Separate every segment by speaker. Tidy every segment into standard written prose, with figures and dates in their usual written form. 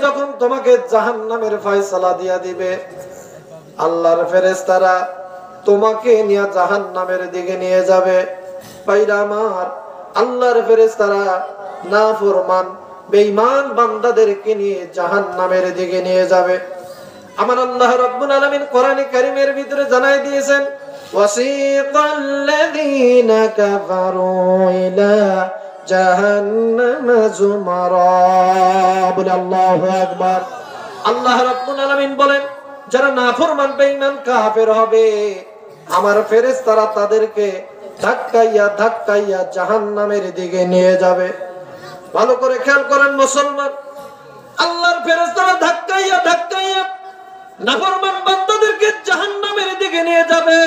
Speaker 1: যখন তোমাকে জাহান্নামের ফয়সালা দিয়া দিবে, আল্লাহর ফেরেশতারা তোমাকে নিয়ে জাহান্নামের দিকে নিয়ে যাবে। ভাইরা আমার, আল্লাহর ফেরেশতারা নাফরমান বেঈমান বান্দাদেরকে নিয়ে জাহান্নামের দিকে নিয়ে যাবে। আমার আল্লাহ রাব্বুল আলামিন কোরআনে কারীমের ভিতরে জানাই দিয়েছেন, ওয়াসিকাল্লাযীনা কাফারু ইলা জাহান্নামা যুমারা। বলে আল্লাহু আকবার। আল্লাহ রাব্বুল আলামিন বলেন, যারা নাফরমান বেঈমান কাফের হবে, আমার ফেরেশতারা তাদেরকে ধাক্কাইয়া ধাক্কাইয়া জাহান্নামের দিকে নিয়ে যাবে। ভালো করে খেয়াল করেন মুসলমান, আল্লাহর ফেরেশতারা ধাক্কাইয়া ধাক্কাইয়া নাফরমান বান্দাদেরকে জাহান্নামের দিকে নিয়ে যাবে।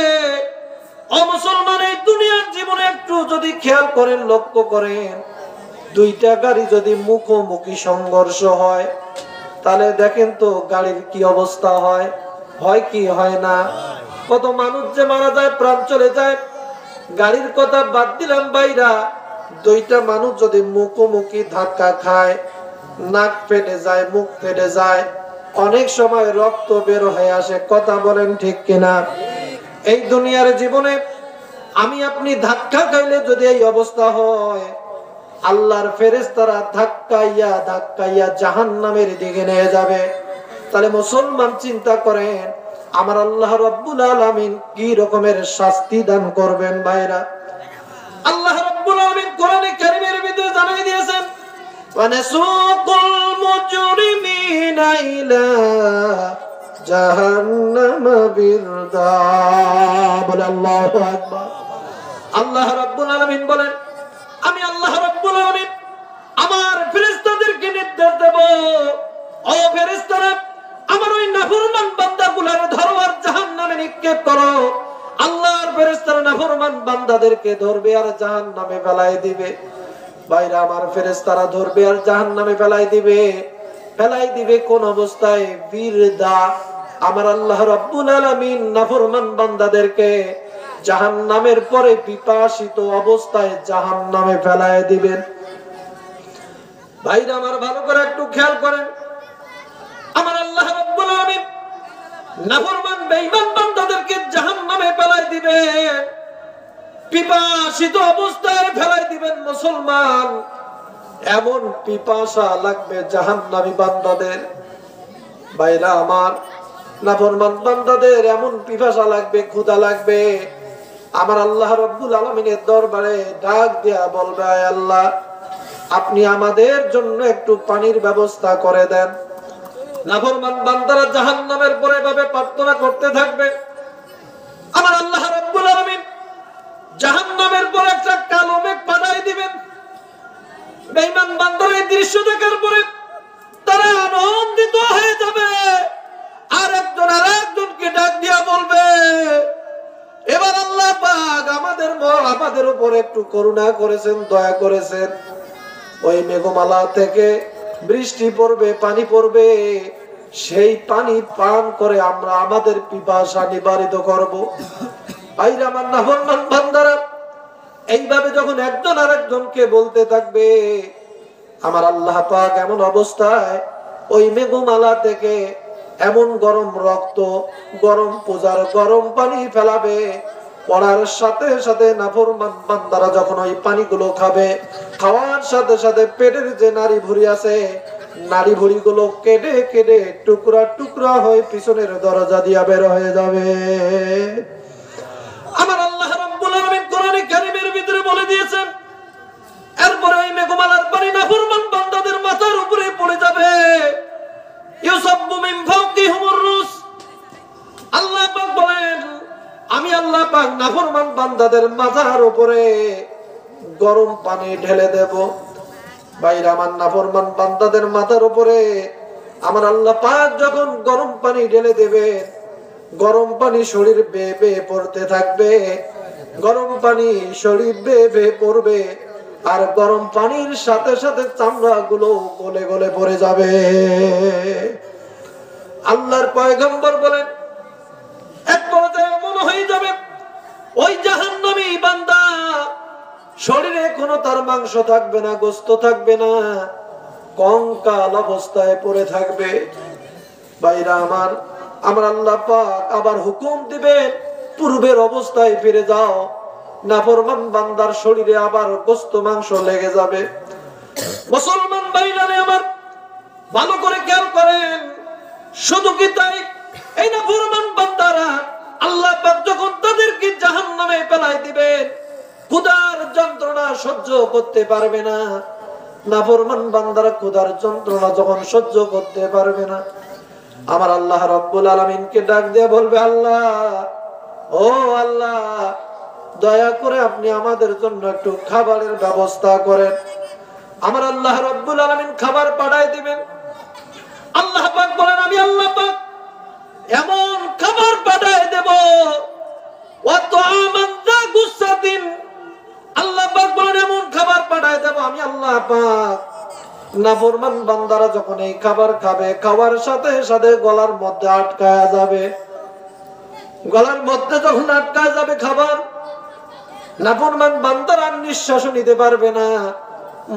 Speaker 1: ও মুসলমান, এই দুনিয়ার জীবনে একটু যদি খেয়াল করেন, লক্ষ্য করেন, দুইটা গাড়ি যদি মুখোমুখি সংঘর্ষ হয়, তাহলে দেখেন তো গাড়ির কি অবস্থা হয়, হয় কি হয় না? কত মানুষ যে মারা যায়, প্রাণ চলে যায়। গাড়ির কথা বাদ দিলাম বাইরা, দুইটা মানুষ যদি মুখোমুখি ধাক্কা খায়, নাক ফেটে যায়, মুখ ফেটে যায়, অনেক সময় রক্ত বের হয়ে আসে। কথা বলেন ঠিক কিনা? এই দুনিয়ার জীবনে আমি আপনি ধাক্কা খাইলে যদি এই অবস্থা হয়, আল্লাহর ফেরেশতারা ধাক্কাইয়া ধাক্কাইয়া জাহান্নামের দিকে নিয়ে যাবে। তাহলে মুসলমান চিন্তা করেন, আমার আল্লাহ রাব্বুল আলামিন কি রকমের শাস্তি দান করবেন। ভাইরা, আল্লাহ রাব্বুল আলামিন কোরআনে কারীমের ভিতরে জানাই দিয়েছেন, ওয়ানাসুকুল মুজরিমিনা ইলা জাহান্নামা বিরদা। বলে আল্লাহু আকবার। আল্লাহ রাব্বুল আলামিন বলেন, আমি আল্লাহ রাব্বুল আলামিন আমার ফেরেশতাদেরকে নির্দেশ দেব, ও ফেরেশতারা, আমার ওই নাফরমান বান্দাগুলোর ধরো আর জাহান্নামে নিক্ষেপ করো। আল্লাহর ফেরেশতারা নাফরমান বান্দাদেরকে ধরবে আর জাহান্নামে ফেলাই দিবে। ভাইরা আমার, ফেরেশতারা ধরবে আর জাহান্নামে ফেলাই দিবে। ফেলাই দিবে কোন অবস্থায়? বিরদা। আমার আল্লাহ রাব্বুল আলামিন নাফরমান বান্দাদেরকে জাহান্নামের পরে পিপাসিত অবস্থায় জাহান্নামে ফেলাই দিবেন। ভাইরা আমার, ভালো করে একটু খেয়াল করেন, আমার আল্লাহ রাব্বুল আলামিন নাফরমান বেঈমান বান্দাদেরকে জাহান্নামে ফেলাই দিবেন, পিপাসিত অবস্থায় ফেলাই দিবেন। মুসলমান, এমন পিপাসা লাগবে জাহান্নামী বান্দাদের। ভাইরা আমার, নাফরমান বান্দাদের এমন পিপাসা লাগবে, ক্ষুধা লাগবে, আমার আল্লাহ রাব্বুল আলামিনের দরবারে ডাক দেয়া বলবে, আয় আল্লাহ, আপনি আমাদের জন্য একটু পানির ব্যবস্থা করে দেন। নাফরমান বান্দারা জাহান্নামের পরে এভাবে প্রার্থনা করতে থাকবে। আমার আল্লাহ রাব্বুল আলামিন জাহান্নামের পরে একটা কালো মেঘ পাঠাই দিবেন। বেঈমান বান্দারা এই দৃশ্য দেখার পরে তারা আনন্দিত হয়ে যাবে, আর একজন আরেকজনকে ডাক দিয়া বলবে, এবার আল্লাহ পাক আমাদের উপর একটু করুণা করেছেন, দয়া করেছেন। ওই মেঘমালা থেকে বৃষ্টি পড়বে, পানি পড়বে, সেই পানি পান করে আমরা আমাদের পিপাসা নিবারিত করব। ভাইরা আমার, নাফরমান বান্দারা এইভাবে যখন একজন আরেকজনকে বলতে থাকবে, আমার আল্লাহ পাক এমন অবস্থায় ওই মেঘমালা থেকে এমন গরম রক্ত, গরম পূজার গরম পানি ফেলাবে, পড়ার সাথে সাথে নাফরমান বান্দারা যখন ওই পানিগুলো খাবে, খাওয়ার সাথে সাথে পেটের যে নাড়ি ভুঁড়ি আছে, নাড়ি ভুঁড়ি গুলো কেটে কেটে টুকরা টুকরা হয়ে পিছনের দরজা দিয়া বের হয়ে যাবে। আমার আল্লাহ রাব্বুল আলামিন কোরআনে কারীমের ভিতরে বলে দিয়েছেন, এরপরে ওই মেঘমালার পানি নাফরমান বান্দাদের মাথার উপরে পড়ে যাবে। ইউসাব্বু মিন ফাওকিহিমুর রুস। আল্লাহ পাক বলেন, আমি আল্লাহ পাক নাফরমান বান্দাদের মাথার উপরে গরম পানি ঢেলে দেব। ভাইরা আমার, নাফরমান বান্দাদের মাথার উপরে আমার আল্লাহ পাক যখন গরম পানি ঢেলে দেবে, গরম পানি শরীর বেয়ে বেয়ে পড়তে থাকবে, গরম পানি শরীর বেয়ে বেয়ে পড়বে, আর গরম পানির সাথে সাথে চামড়া গুলো গলে গলে পড়ে যাবে। আল্লাহর পয়গম্বর বলেন, এক পর্যায়ে এমন হয়ে যাবে, ওই জাহান্নামী বান্দা শরীরে কোনো তার মাংস থাকবে না, গোস্ত থাকবে না, কঙ্কাল অবস্থায় পড়ে থাকবে। ভাইরা আমার আল্লাহ পাক আবার হুকুম দিবেন, পূর্বের অবস্থায় ফিরে যাও। নাফরমান বান্দার শরীরে আবার গোশত মাংস লেগে যাবে। মুসলমান ভাইরা আমার ভালো করে খেয়াল করেন, শুধু কি তাই, এই নাফরমান বান্দারা আল্লাহ পাক যখন তাদেরকে জাহান্নামে ফেলাই দিবেন, ক্ষুধার যন্ত্রণা সহ্য করতে পারবে না। নাফরমান বান্দারা ক্ষুধার যন্ত্রণা যখন সহ্য করতে পারবে না, আমার আল্লাহ রাব্বুল আলামিনকে ডাক দিয়ে বলবে, আল্লাহ, ও আল্লাহ, দয়া করে আপনি আমাদের জন্য একটু খাবারের ব্যবস্থা করেন। আমার আল্লাহ রাব্বুল আলামিন খাবার পাঠায় দিবেন। আল্লাহ পাক বলেন, আমি আল্লাহ পাক এমন খাবার পাঠায় দেব, আল্লাহ পাক বলেন এমন খাবার পাঠায় দেব আমি আল্লাহ পাক, নাফরমান বান্দারা যখন এই খাবার খাবে, খাওয়ার সাথে সাথে গলার মধ্যে আটকায়া যাবে। গলার মধ্যে যখন আটকায় যাবে খাবার, নাফরমান বান্দারা নিঃশ্বাস নিতে পারবে না।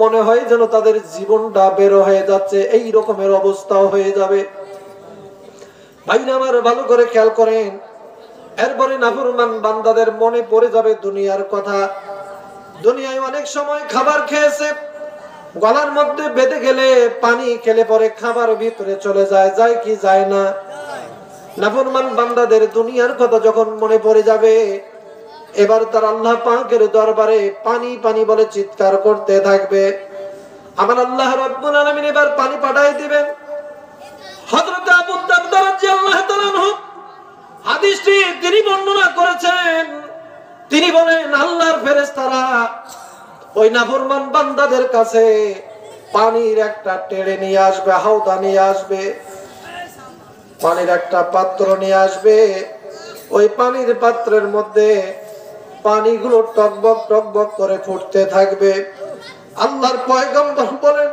Speaker 1: মনে হয় যেন তাদের জীবনটা বের হয়ে যাচ্ছে, এই রকমের অবস্থাও হয়ে যাবে। ভাইরা আমার ভালো করে খেয়াল করেন, এরপরে নাফরমান বান্দাদের মনে পড়ে যাবে দুনিয়ার কথা। দুনিয়ায় অনেক সময় খাবার খেয়েছে, গলার মধ্যে বেঁধে গেলে, পানি খেলে পরে খাবার ভিতরে চলে যায়, যায় কি যায় না? নাফরমান বান্দাদের দুনিয়ার কথা যখন মনে পড়ে যাবে, এবার তার আল্লাহ পাকের দরবারে পানি পানি বলে চিৎকার করতে থাকবে। আমার আল্লাহ রাব্বুল আলামিন এবার পানি পাঠায় দিবেন। হযরত আবু দারদা রাদিয়াল্লাহু তাআলা আনহু হাদিসটি তিনি বর্ণনা করেছেন। তিনি বলেন, আল্লাহর ফেরেশতারা ওই নাফরমান বান্দাদের কাছে পানির একটা টেড়ে নিয়ে আসবে, হাওদা নিয়ে আসবে, পানির একটা পাত্র নিয়ে আসবে। ওই পানির পাত্রের মধ্যে পানিগুলো টকবক টকবক করে ফুটতে থাকবে। আল্লাহর পয়গম্বর বলেন,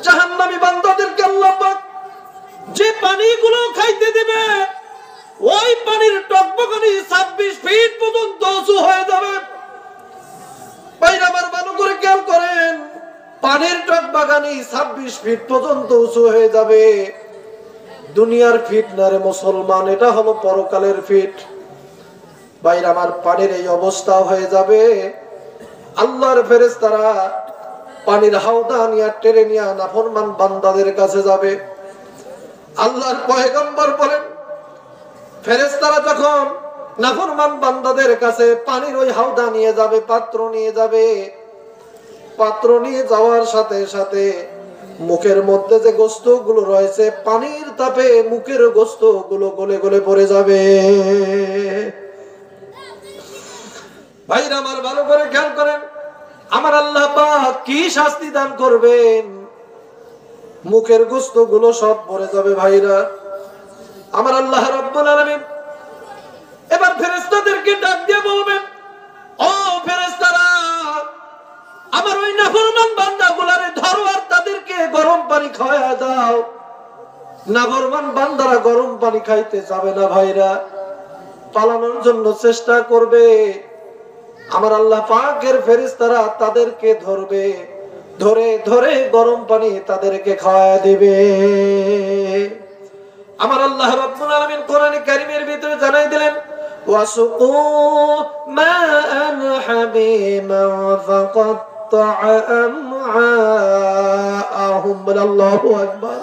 Speaker 1: জাহান্নামী বান্দাদেরকে আল্লাহ পাক যে পানিগুলো খাইতে দিবে, ওই পানির টকবকানি 26 ফিট পর্যন্ত উঁচু হয়ে যাবে। ভাইরা আমার ভালো করে খেয়াল করেন, পানির টকবকানি 26 ফিট পর্যন্ত উঁচু হয়ে যাবে। দুনিয়ার ফিট না রে মুসলমান, এটা হলো পরকালের ফিট। ভাইরা আমার পানির এই অবস্থা হয়ে যাবে। আল্লাহর ফেরেশতারা পানির হাওদা নিয়ে টেনে নিয়ে নাফরমান বান্দাদের কাছে যাবে। আল্লাহর পয়গম্বর বলেন, ফেরেশতারা যখন নাফরমান বান্দাদের কাছে পানির ওই হাওদা নিয়ে যাবে, পাত্র নিয়ে যাবে, পাত্র নিয়ে যাওয়ার সাথে সাথে মুখের মধ্যে যে গোশত গুলো রয়েছে, পানির তাপে মুখের গোশত গুলো গলে গলে পড়ে যাবে। ভাইরা আমার ভালো করে খেয়াল করেন, আমার আল্লাহ পাক কি শাস্তি দান করবেন। মুখের গোশত গুলো সব পড়ে যাবে। ভাইরা আমার আল্লাহ রাব্বুল আলামিন এবার ফেরেশতাদেরকে ডাক দিয়ে বলবেন, ও ফেরেশতারা, আমার ওই নাফরমান বান্দাগুলারে ধরো আর তাদেরকে গরম পানি খাওয়া দাও। নাফরমান বান্দারা গরম পানি খাইতে যাবে না। ভাইরা পালানোর জন্য চেষ্টা করবে। আমার আল্লাহ পাকের ফেরেশতারা তাদেরকে ধরবে, ধরে ধরে গরম পানি তাদেরকে খাওয়া দিবে। আমার আল্লাহ রাব্বুল আলামিন কোরআনে কারীমের ভিতরে জানাই দিলেন, ওয়াসুকু মাআন হামিমান ফাকাত্তাআ আমআআহুম। আল্লাহু আকবার।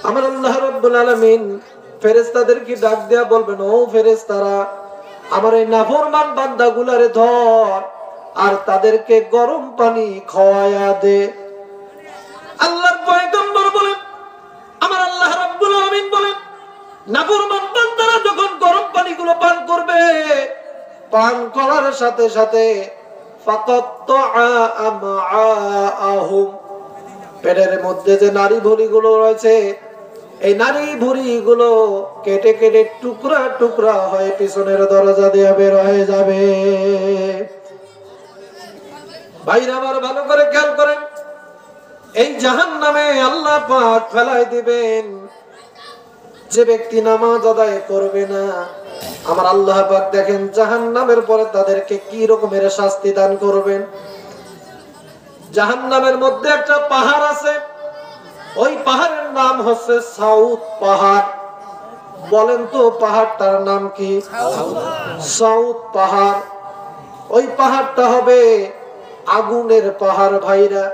Speaker 1: আমার আল্লাহ রাব্বুল আলামিন ফেরেশতাদেরকে ডাক দেয়া বলবেন, ও ফেরেশতারা, আমার এই নাফরমান বান্দাগুলারে ধর আর তাদেরকে গরম পানি খাওয়ায়া দে। আল্লাহর পয়গম্বর বলেন, আমার আল্লাহ রাব্বুল আলামিন বলেন, নাফরমান বান্দারা যখন গরম পানিগুলো পান করবে, পান করার সাথে সাথে ফাকাত্তাআ আমআআহুম, পেটের মধ্যে যে নারী ভুঁড়িগুলো রয়েছে, এই নারী ভুঁড়িগুলো কেটে কেটে টুকরা টুকরা হয়ে পিছনের দরজা দিয়ে বের হয়ে যাবে। ভাইরা আমার ভালো করে খেয়াল করেন, এই জাহান্নামে আল্লাহ পাক ফেলাই দিবেন যে ব্যক্তি নামাজ আদায় করবে না। আমার আল্লাহ পাক দেখেন জাহান্নামের পরে তাদেরকে কি রকমের শাস্তি দান করবেন। জাহান্নামের মধ্যে একটা পাহাড় আছে, ওই পাহাড়ের নাম হচ্ছে সাউদ পাহাড়। বলেন তো পাহাড়টার নাম কি? সাউদ পাহাড়। ওই পাহাড়টা হবে আগুনের পাহাড়। ভাইরা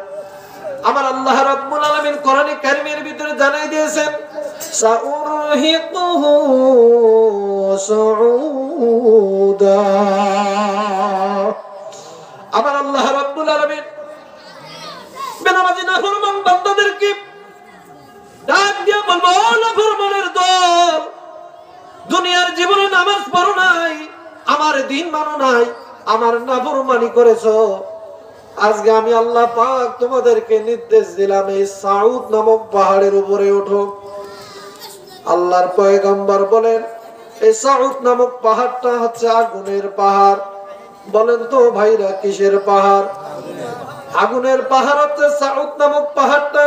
Speaker 1: আমার, আল্লাহ রাব্বুল আলামিন কোরআনে কারীমের ভিতরে জানাই দিয়েছেন, সাউরহিকুহু সাউদা। আমার আল্লাহ রাব্বুল আলামিন বেনামাজি নাফরমান বান্দাদেরকে ডাক দিয়ে বলবো, ও নাফরমানের দল, দুনিয়ার জীবনে নামাজ পড়ো নাই, আমার দিন মানো নাই, আমার নাফরমানি করেছো, আজকে আমি আল্লাহ পাক তোমাদেরকে নির্দেশ দিলাম এই সাউদ নামক পাহাড়ের উপরে ওঠো। আল্লাহর পয়গম্বর বলেন, এই সাউদ নামক পাহাড়টা হচ্ছে আগুনের পাহাড়। বলেন তো ভাইরা কিসের পাহাড়? আগুনের পাহাড় হচ্ছে সাউদ নামক পাহাড়টা।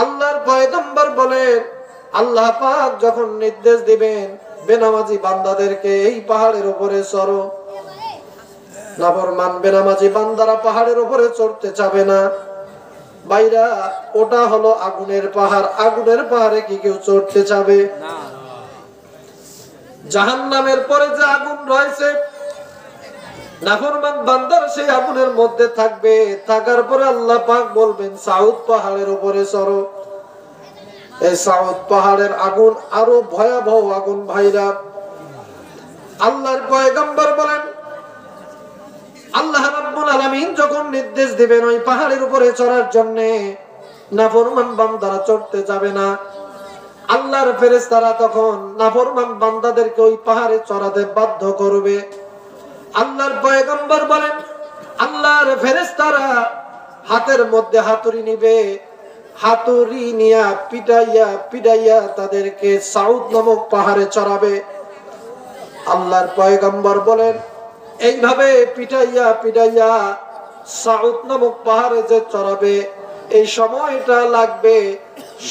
Speaker 1: আল্লাহর পয়গম্বর বলেন, আল্লাহ পাক যখন নির্দেশ দিবেন বেনামাজি বান্দাদেরকে এই পাহাড়ের উপরে চড়ো, নাফরমান বেনামাজি বান্দারা পাহাড়ের উপরে চড়তে চাবে না। ভাইরা ওটা হলো আগুনের পাহাড়, আগুনের পাহাড়ে কি কেউ চড়তে চাবে? জাহান্নামের পরে যে আগুন রয়েছে, নাফরমান বান্দার সেই আগুনের মধ্যে থাকবে, থাকার পরে আল্লাহ পাক বলবেন সাউদ পাহাড়ের উপরে চড়ো। এই সাউদ পাহাড়ের আগুন আরো ভয়াবহ আগুন। ভাইরা আল্লাহর পয়গম্বর বলেন, আল্লাহ রাব্বুল আলামিন যখন নির্দেশ দিবেন ওই পাহাড়ের উপরে চড়ার জন্য, নাফরমান বান্দারা চড়তে যাবে না। আল্লাহর ফেরেশতারা তখন নাফরমান বান্দাদেরকে ওই পাহাড়ে চড়াতে বাধ্য করবে। আল্লাহর পয়গম্বর বলেন, আল্লাহর ফেরেশতারা হাতের মধ্যে হাতুড়ি নিবে, হাতুড়ি নিয়া পিটাইয়া পিটাইয়া তাদেরকে সাউদ নামক পাহাড়ে চড়াবে। আল্লাহর পয়গম্বর বলেন, এইভাবে পিটাইয়া পিটাইয়া সাউদ নামক পাহাড়ে যে চড়াবে, এই সময়টা লাগবে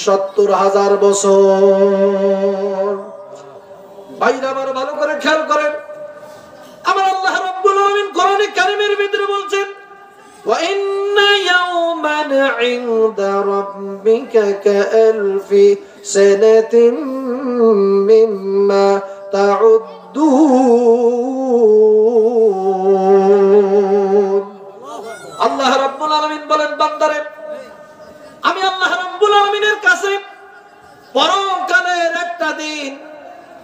Speaker 1: ৭০,০০০ বছর। ভাইরা আমার, ভালো করে খেয়াল করেন, আমার আল্লাহ রাব্বুল আলামিন কোরআনে কারীমের ভিতরে বলছেন, ওয়া ইন্না ইয়াওমান ইনদা রাব্বিকা কাআলফি সানাতিন মিম্মা তাউদ্দুন। আল্লাহ রাব্বুল আলামিন বলেন, বান্দারে, আমি আল্লাহ রাব্বুল আলামিনের কাছে পরকালের একটা দিন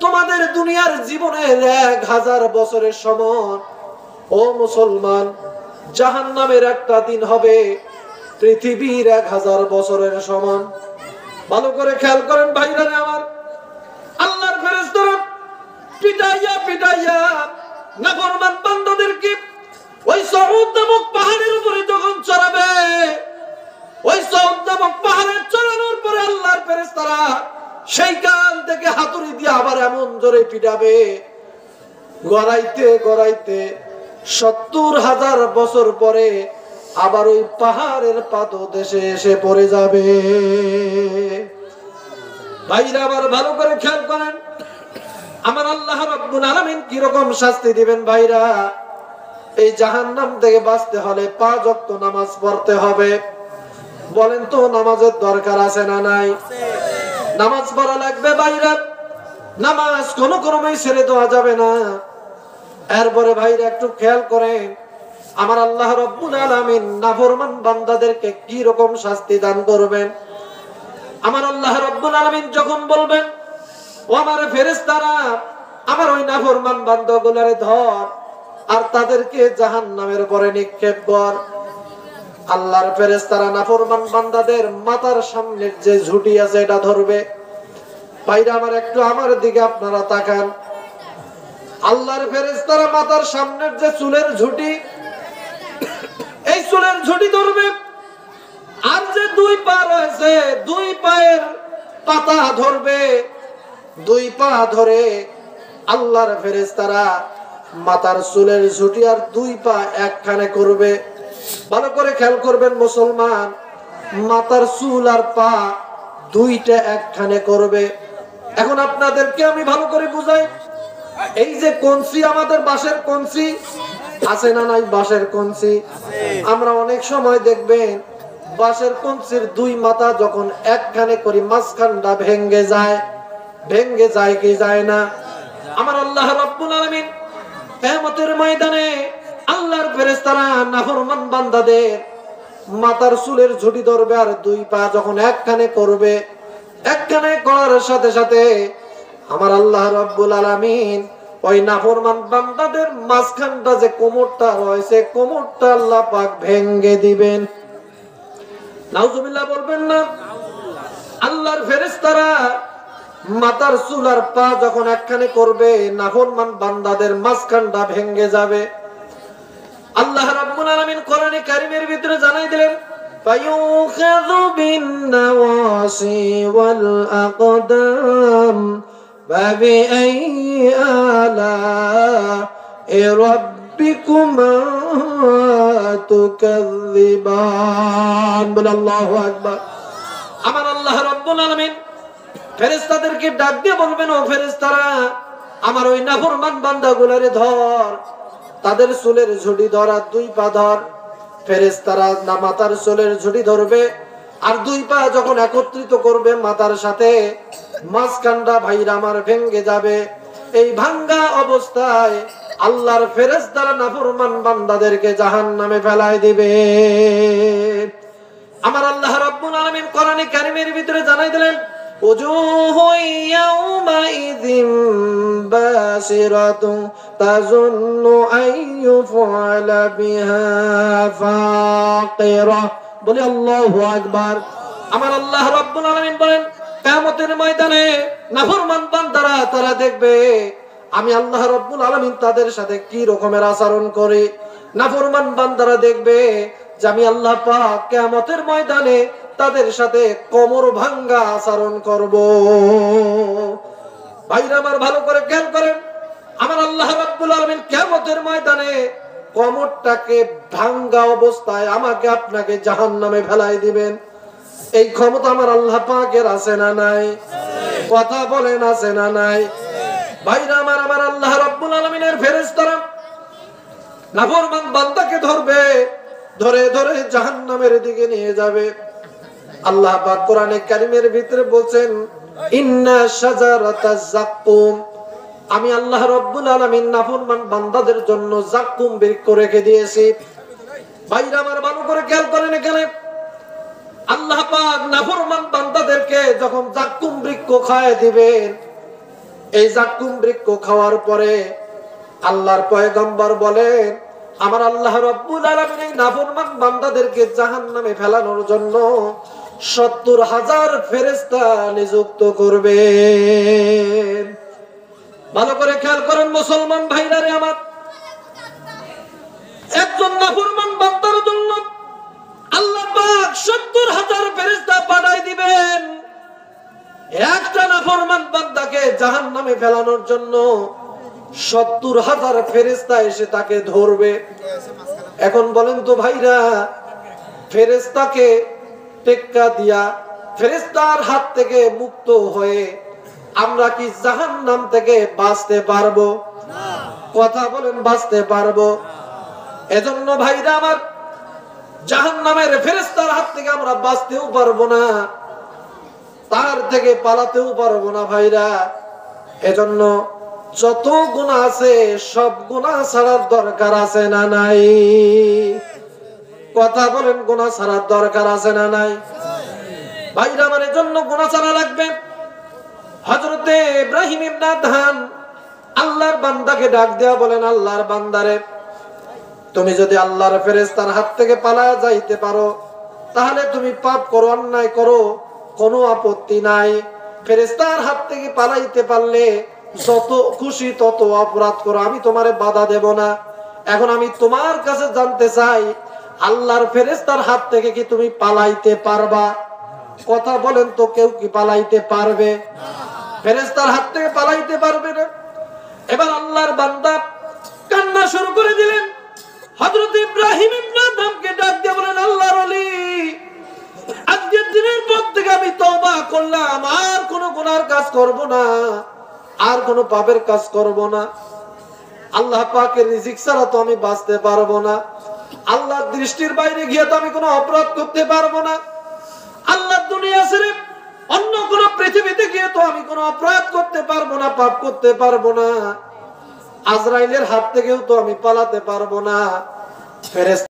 Speaker 1: তোমাদের দুনিয়ার জীবনের ১০০০ বছরের সমান। ও মুসলমান, জাহান্নামের একটা দিন হবে পৃথিবীর ১০০০ বছরের সমান। ভালো করে খেয়াল করেন ভাইরা আমার, আল্লাহর ফেরেশতারা পিটাইয়া পিটাইয়া নাফরমান বান্দাদেরকে ওই সাউদ নামক পাহাড়ের উপরে যখন চড়াবে, ওই সাউদ নামক পাহাড়ে চড়ানোর পরে আল্লাহর ফেরেশতারা সেইখান থেকে হাতুড়ি দিয়ে আবার এমন জোরে পিটাবে, গড়াইতে গড়াইতে ৭০,০০০ বছর পরে আবার ওই পাহাড়ের পাদদেশে এসে পড়ে যাবে। ভাইরা আবার ভালো করে খেয়াল করেন, আমার আল্লাহ রাব্বুল আলামিন কি রকম শাস্তি দিবেন। ভাইরা, এই জাহান্নাম থেকে বাঁচতে হলে ৫ ওয়াক্ত নামাজ পড়তে হবে। বলেন তো নামাজের দরকার আছে না নাই? নামাজ পড়া লাগবে। ভাইরা, নামাজ কোনো ক্রমেই ছেড়ে দেওয়া যাবে না। এরপরে ভাইরা একটু খেয়াল করেন, আমার আল্লাহ রাব্বুল আলামিন নাফরমান বান্দাদেরকে কি রকম শাস্তি দান করবেন। আমার আল্লাহ রাব্বুল আলামিন যখন বলবেন, ও আমার ফেরেশতারা, আমার ওই নাফরমান বান্দাগুলোরে ধর আর তাদেরকে জাহান্নামের পরে নিক্ষেপ কর। আল্লাহর ফেরেশতারা নাফরমান বান্দাদের মাথার সামনের যে ঝুঁটি আছে এটা ধরবে। ভাইরা আমার, একটু আমার দিকে আপনারা তাকান। আল্লাহর ফেরেশতারা মাথার সামনের যে চুলের ঝুঁটি, এই চুলের ঝুঁটি ধরবে। আর যে ২ পা রয়েছে, ২ পায়ের পাতা ধরবে। ২ পা ধরে আল্লাহর ফেরেশতারা মাথার চুলের ঝুঁটি আর ২ পা একখানে করবে। ভালো করে খেয়াল করবেন মুসলমান, মাথার চুল আর পা দুইটা একখানে করবে। এখন আপনাদেরকে আমি ভালো করে বুঝাই, এই যে কঞ্চি, আমাদের বাঁশের কঞ্চি, আছে না নাই বাঁশের কঞ্চি? আমরা অনেক সময় দেখবেন বাঁশের কঞ্চির দুই মাথা যখন একখানে করি মাঝখানটা ভেঙ্গে যায় কি যায় না? আমার আল্লাহ রাব্বুল আলামিন কিয়ামতের ময়দানে আল্লাহর ফেরেশতারা নাফরমান বান্দাদের মাথার চুলের ঝুঁটি ধরবে, আর দুই পা যখন একখানে করবে, একখানে করার সাথে সাথে আমার আল্লাহ রাব্বুল আলামিন ওই নাফরমান বান্দাদের মাঝখানটা যে কোমরটা রয়েছে, কোমরটা আল্লাহ পাক ভেঙ্গে দিবেন। নাউজুবিল্লাহ বলবেন না? আল্লাহর ফেরেশতারা মাথার চুল আর পা যখন একখানে করবে, নাফরমান বান্দাদের মাঝখানটা ভেঙ্গে যাবে। আল্লাহ রাব্বুল আলামিন কোরআনে কারীমের ভিতরে জানাই দিলেন, ফায়ুখাযু বিন-নাওয়াসি ওয়াল আকদাম ফাবিআইয়ি আলা'i রাব্বিকুমা তুকাযযিবান। আল্লাহু আকবার। আমার আল্লাহ রাব্বুল আলামিন ফেরেশতাদেরকে ডাক দিয়ে বলবেন, ও ফেরেশতারা, আমার ওই নাফরমান বান্দাগুলোরে ধর, তাদের চুলের ঝুঁটি ধর আর দুই পা ধর। ফেরেশতারা না মাথার চুলের ঝুঁটি ধরবে আর দুই পা যখন একত্রিত করবে মাথার সাথে, মাঝখানটা ভাইরা আমার ভেঙ্গে যাবে। এই ভাঙ্গা অবস্থায় আল্লাহর ফেরেশতারা নাফরমান বান্দাদেরকে জাহান্নামে ফেলায় দিবে। আমার আল্লাহ রাব্বুল আলামিন কোরআনে কারীমের ভিতরে জানাই দিলেন, উজুহু ইয়াউমাইযিন বাসিরাতুন তাযুন্নু আইয়ুফআলা বিহা ফাকিরা। বলি আল্লাহু আকবার। আমার আল্লাহ রাব্বুল আলামিন বলেন, কিয়ামতের ময়দানে নাফরমান বান্দারা তারা দেখবে আমি আল্লাহ রাব্বুল আলামিন তাদের সাথে কি রকমের আচরণ করি। নাফরমান বান্দারা দেখবে যে আমি আল্লাহ পাক কিয়ামতের ময়দানে তাদের সাথে কোমর ভাঙ্গা আচরণ করব। ভাইরা আমার ভালো করে খেয়াল করেন, আমার আল্লাহ রাব্বুল আলামিন কিয়ামতের ময়দানে কোমরটাকে ভাঙ্গা অবস্থায় আমাকে আপনাকে জাহান্নামে ফেলাই দিবেন। এই ক্ষমতা আমার আল্লাহ পাকের আছে না নাই? কথা বলেন, আছে না নাই? ভাইরা আমার আল্লাহ রাব্বুল আলামিনের ফেরেশতারা নাফরমান বান্দাকে ধরবে, ধরে ধরে জাহান্নামের দিকে নিয়ে যাবে। আল্লাহ পাক কোরআনে কারীমের ভিতরে বলেন, ইন্না শাজারাতাজ যাক্কুম, আমি আল্লাহ রাব্বুল আলামিন নাফরমান বান্দাদের জন্য যাক্কুম বৃক্ষ রেখে দিয়েছি। ভাইরা আমার ভালো করে খেয়াল করেন, এখানে আল্লাহ পাক নাফরমান বান্দাদেরকে যখন যাক্কুম বৃক্ষ খাওয়ায় দিবেন, এই যাক্কুম বৃক্ষ খাওয়ার পরে আল্লাহর পয়গম্বর বলেন, আমার আল্লাহ রাব্বুল আলামিন এই নাফরমান বান্দাদেরকে জাহান্নামে ফেলানোর জন্য ৭০,০০০ ফেরেশতা নিযুক্ত করবেন। ভালো করে খেয়াল করেন মুসলমান ভাইরা রে আমার, একজন নাফরমান বান্দার জন্য আল্লাহ পাক ৭০,০০০ ফেরেশতা পাঠায় দিবেন। একটা নাফরমান বান্দাকে জাহান্নামে ফেলানোর জন্য ৭০,০০০ ফেরেশতা এসে তাকে ধরবে। এখন বলেন তো ভাইরা, ফেরেশতাকে টেক্কা দিয়া ফেরেশতার হাত থেকে মুক্ত হয়ে আমরা কি জাহান্নাম থেকে বাঁচতে পারবো? কথা বলেন, বাঁচতে পারবো? এজন্য ভাইরা আমার, জাহান্নামের ফেরেশতার হাত থেকে আমরা বাঁচতেও পারবো না, তার থেকে পালাতেও পারবো না ভাইরা। এজন্য যত গুনাহ আছে সব গুনাহ ছাড়ার দরকার আছে না নাই? কথা বলেন, গুনাহ ছাড়ার দরকার আছে না নাই? ভাইরা আমার, এজন্য গুনাহ ছাড়া লাগবে। হযরতে ইব্রাহিম ইবনে আদহাম আল্লাহর বান্দাকে ডাক দেয়া বলেন, আল্লাহর বান্দারে, তুমি যদি আল্লাহর ফেরেশতার হাত থেকে পালায়া যাইতে পারো তাহলে তুমি পাপ করো, অন্যায় করো, কোনো আপত্তি নাই। ফেরেশতার হাত থেকে পালাইতে পারলে যত খুশি তত অপরাধ করো, আমি তোমারে বাধা দেব না। এখন আমি তোমার কাছে জানতে চাই, আল্লাহর ফেরেশতার হাত থেকে কি তুমি পালাইতে পারবা? কথা বলেন তো, কেউ কি পালাইতে পারবে? ফেরেশতার হাত থেকে পালাইতে পারবে না। এবার আল্লাহর বান্দা কান্না শুরু করে দিলেন। হযরত ইব্রাহিম ইবনে আদহামকে ডাক দিয়ে বলেন, আল্লাহর ওলি, আজকের দিনের পর থেকে আমি তওবা করলাম, আর কোনো গুনার কাজ করব না, আর কোনো পাপের কাজ করব না। আল্লাহ পাকের রিজিক ছাড়া তো আমি বাঁচতে পারবো না, আল্লাহর দৃষ্টির বাইরে গিয়ে তো আমি কোনো অপরাধ করতে পারবো না, আল্লাহর দুনিয়া ছেড়ে অন্য কোনো পৃথিবীতে গিয়ে তো আমি কোনো অপরাধ করতে পারবো না, পাপ করতে পারবো না, আজরাইলের হাত থেকেও তো আমি পালাতে পারবো না। ফেরেশতা